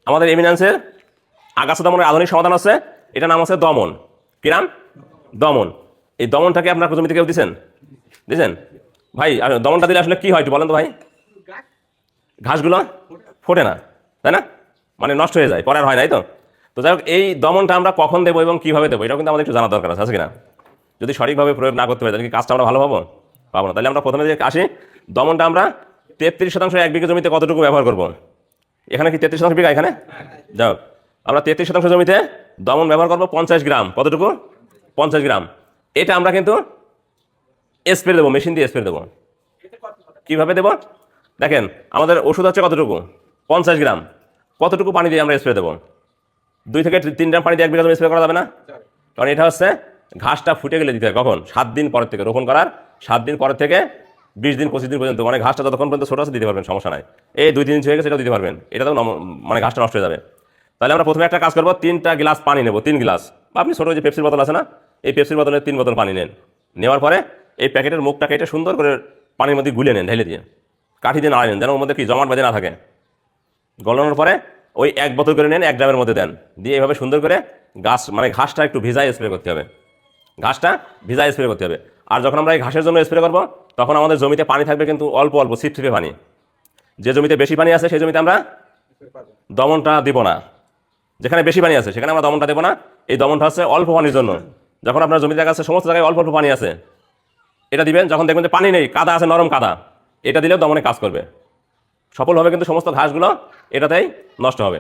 আমাদের এমিনেন্সের আগাছা দমনের আধুনিক সমাধান আছে, এটা নাম আছে দমন। কি নাম? দমন। এই দমনটাকে আপনার জমিতে কেউ দিচ্ছেন? দিচ্ছেন ভাই? আর দমনটা দিলে আসলে কি হয় একটু বলেন তো ভাই? ঘাসগুলো ফোটে না, তাই না? মানে নষ্ট হয়ে যায়, পরে আর হয় নাই তো। তো যাই হোক, এই দমনটা আমরা কখন দেবো এবং কিভাবে দেবো এটাও কিন্তু আমাদের একটু জানা দরকার আছে কিনা। যদি সঠিকভাবে প্রয়োগ না করতে পারি তাহলে কি কাজটা আমরা ভালো পাবো না। তাহলে আমরা প্রথমে যে আসি, দমনটা আমরা 33% 1 বিঘা জমিতে কতটুকু ব্যবহার করব? এখানে কি 33% বিঘা? এখানে যাও, আমরা 33% জমিতে দমন ব্যবহার করবো 50 গ্রাম। কতটুকু? 50 গ্রাম। এটা আমরা কিন্তু স্প্রে দেবো, মেশিন দিয়ে স্প্রে দেবো। কিভাবে দেবো? দেখেন, আমাদের ওষুধ হচ্ছে কতটুকু? 50 গ্রাম। কতটুকু পানি দিয়ে আমরা স্প্রে দেবো? 2 থেকে 3 গ্রাম পানি দিয়ে 1 বিঘা জমি স্প্রে করা যাবে না? কারণ এটা হচ্ছে ঘাসটা ফুটে গেলে দিতে হয়। কখন? 7 দিন পরের থেকে, রোপণ করার 7 দিন পরের থেকে 20 দিন 25 দিন পর্যন্ত, মানে ঘাসটা যতক্ষণ পর্যন্ত ছোট আছে দিতে পারবেন, সমস্যা নাই। এই 2-3 ইঞ্চি হয়ে গেছে সেটাও দিতে পারবেন, এটা তো মানে ঘাসটা নষ্ট হয়ে যাবে। তাহলে আমরা প্রথমে একটা কাজ করবো, 3টা গ্লাস পানি নেবো, 3 গ্লাস। বা আপনি ছোটো যে পেপসির বোতল আছে না, এই পেপসির বোতলে 3 বোতল পানি নেন। নেওয়ার পরে এই প্যাকেটের মুখটা কেটে সুন্দর করে পানির মধ্যে গুলে নেন, ঢেলে দিয়ে কাঠি দিয়ে নাড়াই নেন, যেন ওর মধ্যে কি জমাট বেঁধে না থাকে। গলানোর পরে ওই 1 বোতল করে নেন, 1 গ্রামের মধ্যে দেন, দিয়ে এভাবে সুন্দর করে মানে ঘাসটা একটু ভিজায় স্প্রে করতে হবে। ঘাসটা ভিজায় স্প্রে করতে হবে। আর যখন আমরা এই ঘাসের জন্য স্প্রে করবো, তখন আমাদের জমিতে পানি থাকবে কিন্তু অল্প অল্প, ছিপছিপে পানি। যে জমিতে বেশি পানি আছে সেই জমিতে আমরা দমনটা দিব না। যেখানে বেশি পানি আছে সেখানে আমরা দমনটা দেবো না। এই দমনটা হচ্ছে অল্প পানির জন্য। যখন আপনার জমিতে দেখা আছে সমস্ত জায়গায় অল্প অল্প পানি আছে, এটা দিবেন। যখন দেখবেন যে পানি নেই, কাদা আছে, নরম কাদা, এটা দিলেও দমনে কাজ করবে, সফল হবে, কিন্তু সমস্ত ঘাসগুলো এটাতেই নষ্ট হবে।